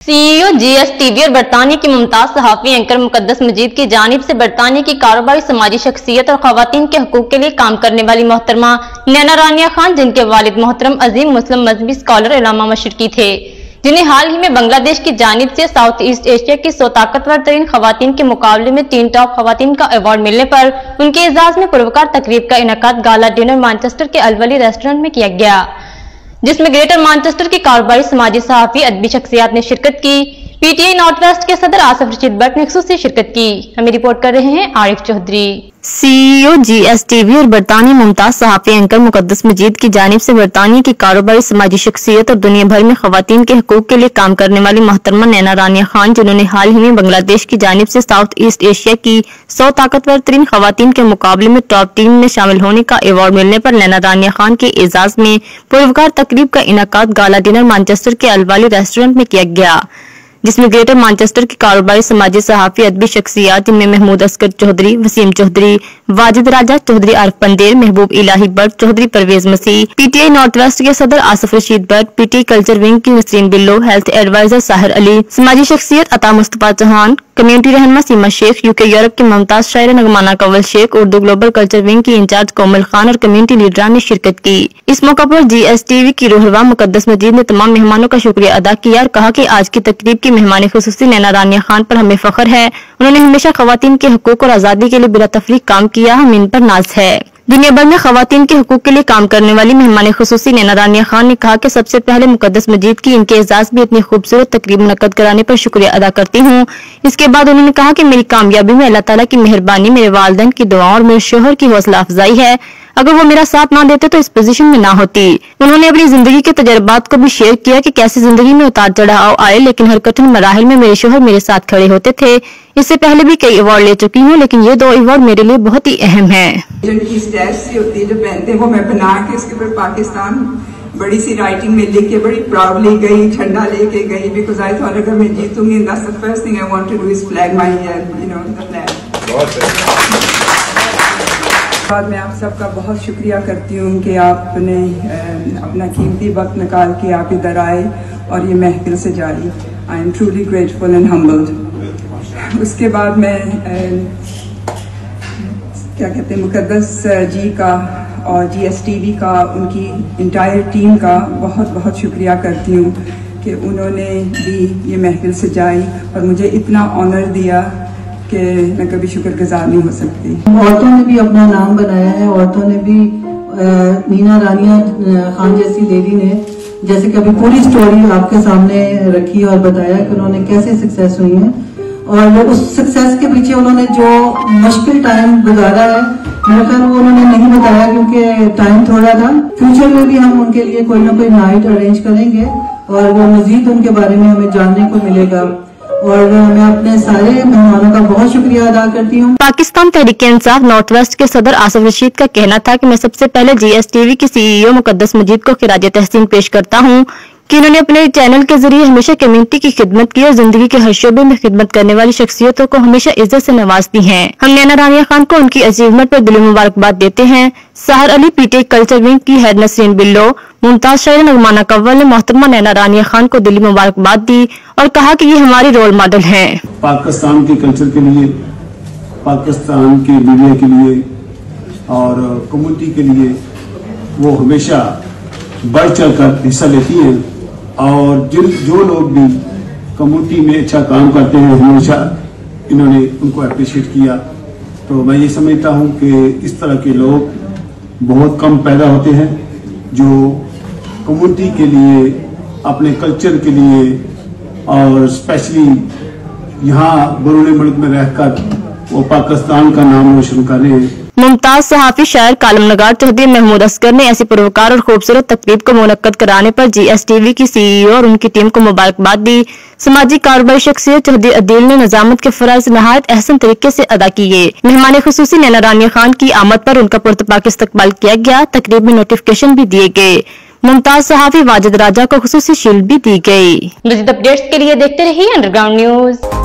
CEO GSTV और बरतानिया की मुमताज सहाफी एंकर मुकद्दस मजीद की जानिब से बरतानिया की कारोबारी समाजी शख्सियत और खवातीन के हकूक के लिए काम करने वाली मोहतरमा नैना रानिया खान, जिनके वालिद मोहतरम अजीम मुस्लिम मजहबी स्कॉलर इलामा मशरकी थे, जिन्हें हाल ही में बांग्लादेश की जानिब से साउथ ईस्ट एशिया की 100 ताकतवर तरीन खवातीन के मुकाबले में 3 टॉप खवातीन का अवार्ड मिलने पर उनके एजाज में पुरवकार तकरीब का इनकाद गाला डिनर मैनचेस्टर के अलवली रेस्टोरेंट में किया गया, जिसमें ग्रेटर मैनचेस्टर की कारोबारी समाजी सहाफी अदबी शख्सियात ने शिरकत की। PTI नॉर्थ वेस्ट के सदर आसिफ रशीद बट ने खुसूसी शिरकत की। हमें रिपोर्ट कर रहे हैं आरिफ चौधरी। CEO GSTV और बरतानिया मुमताज सहाफी एंकर मुकद्दस मजीद की जानिब से बरतानिया की कारोबारी समाजी शख्सियत और दुनिया भर में खवातीन के हकूक के लिए काम करने वाली मोहतरमा नैना रानिया खान, जिन्होंने हाल ही में बांग्लादेश की जानिब से साउथ ईस्ट एशिया की 100 ताकतवर तरीन खवातीन के मुकाबले में टॉप टीम में शामिल होने का अवार्ड मिलने पर नैना रानिया खान के एजाज में पुरवकार तकरीब का इनकाद गाला डिनर मैनचेस्टर के अलवाली रेस्टोरेंट में किया गया, जिसमें ग्रेटर मैनचेस्टर की कारोबारी समाजी सहाफी अदबी शख्सियात जिनमें महमूद असगर चौधरी, वसीम चौधरी, वाजिद राजा Chaudhary, Arif Pandher, Mehboob Elahi Butt, Chaudhry Pervez Masih, PTI north west के सदर Asif Rashid Butt, PTI culture wing की नसरीन बिल्लो, हेल्थ एडवाइजर साहिर अली, समाजी शख्सियत अता मुस्तफा चौहान, कम्युनिटी रहनमा सीमा शेख, UK यूरोप के मुमताज शायर नगमाना Kanwal Sheikh, Urdu global culture wing की इंचार्ज कोमल खान और कम्युनिटी लीडरान ने शिरकत की। इस मौका पर GSTV की रूहरवा मुकद्दस मजीद ने तमाम मेहमानों का शुक्रिया अदा किया और कहा कि आज की तकरीब की मेहमान खुसूसी नैना रानिया खान पर हमें फख्र है। उन्होंने हमेशा खवातीन के हकूक और आजादी के लिए बिला तफरीक काम किया, हम इन पर नाज है। दुनिया भर में खवातीन के हकूक के लिए काम करने वाली मेहमान खुसूसी नैना रानिया खान ने कहा कि सबसे पहले मुकद्दस मजीद की इनके एजाज भी इतनी खूबसूरत तकरीब मुनक्कद कराने पर शुक्रिया अदा करती हूँ। इसके बाद उन्होंने कहा कि मेरी कामयाबी में अल्लाह ताला की मेहरबानी, मेरे वालिदैन की दुआओं और मेरे शोहर की हौसला अफजाई है। अगर वो मेरा साथ ना देते तो इस पोजीशन में ना होती। उन्होंने अपनी जिंदगी के तजर्बात को भी शेयर किया कि कैसे जिंदगी में उतार चढ़ाव आए, लेकिन हर कठिन मराहिल में मेरे शोहर मेरे साथ खड़े होते थे। इससे पहले भी कई अवार्ड ले चुकी हूँ, लेकिन ये 2 अवार्ड मेरे लिए बहुत ही अहम है। की स्टेप्स होती है जो पहनते हैं वो मैं बना के उसके ऊपर पाकिस्तान बड़ी सी राइटिंग में लिख के बड़ी प्राउडली गई, झंडा लेके गई, बिकॉज आई थॉट अगर मैं जीतूंगी that's the first thing I want to do is flag my the flag. बाद में आप सबका बहुत शुक्रिया करती हूँ कि आपने अपना कीमती वक्त निकाल के आप इधर आए और ये महफिल से जारी। I am truly grateful and humbled. उसके बाद मैं क्या कहते हैं मुकद्दस जी का और GSTV का, उनकी इंटायर टीम का बहुत बहुत शुक्रिया करती हूँ कि उन्होंने भी ये महफिल से जाई और मुझे इतना ऑनर दिया कि मैं कभी शुक्रगुजार नहीं हो सकती। औरतों ने भी अपना नाम बनाया है, औरतों ने भी नैना रानिया खान जैसी लेडी ने जैसे कभी पूरी स्टोरी आपके सामने रखी और बताया कि उन्होंने कैसे सक्सेस हुई है और उस सक्सेस के पीछे उन्होंने जो मुश्किल टाइम गुजारा है मेरे ख्याल वो उन्होंने नहीं बताया क्योंकि टाइम थोड़ा था। फ्यूचर में भी हम उनके लिए कोई ना कोई नाइट अरेंज करेंगे और वो मजीद उनके बारे में हमें जानने को मिलेगा और मैं अपने सारे मेहमानों का बहुत शुक्रिया अदा करती हूँ। पाकिस्तान तहरीक-ए-इंसाफ नॉर्थ वेस्ट के सदर आसिफ रशीद का कहना था कि मैं सबसे पहले GSTV की CEO मुकद्दस मजीद को खिराज तहसीन पेश करता हूँ कि उन्होंने अपने चैनल के जरिए हमेशा कम्युनिटी की खिदमत की और जिंदगी के हर शोबे में खिदमत करने वाली शख्सियतों को हमेशा इज्जत से नवाजती हैं। हम नैना रानिया खान को उनकी अचीवमेंट पर दिली मुबारकबाद देते हैं। Sahir Ali, PTI culture wing की हेड नसरीन बिल्लो, मुमताज शायर नगमाना कंवल ने मोहतरमा नैना रानिया खान को दिली मुबारकबाद दी और कहा कि ये हमारी रोल मॉडल हैं। पाकिस्तान के कल्चर के लिए, पाकिस्तान के मीडिया के लिए और कम्युनिटी के लिए वो हमेशा बढ़ चढ़ कर हिस्सा लेती हैं और जो लोग भी कम्युनिटी में अच्छा काम करते हैं हमेशा इन्होंने उनको अप्रिशिएट किया। तो मैं ये समझता हूँ कि इस तरह के लोग बहुत कम पैदा होते हैं जो कम्युनिटी के लिए, अपने कल्चर के लिए और स्पेशली यहाँ बरूने मुल्क में रहकर वो पाकिस्तान का नाम रोशन कर रहे हैं। मुमताज सहाफी शायर कालम नगार चौधरी महमूद असगर ने ऐसी पुरवकार और खूबसूरत तकरीब को मुनक्कद कराने पर GSTV की CEO और उनकी टीम को मुबारकबाद दी। समाजी कारोबारी शख्सियत चौधरी अदील ने नजामत के फराइज नहायत अहसन तरीके से अदा किए। मेहमान खुसूसी नैना रानिया खान की आमद पर उनका पुरतपाक इस्तकबाल किया गया। तकरीब में नोटिफिकेशन भी दिए गए। मुमताज सहाफी वाजिद राजा को खुसूसी शील्ड भी दी गई। मज़ीद अपडेट्स के लिए देखते रहिए अंडरग्राउंड न्यूज।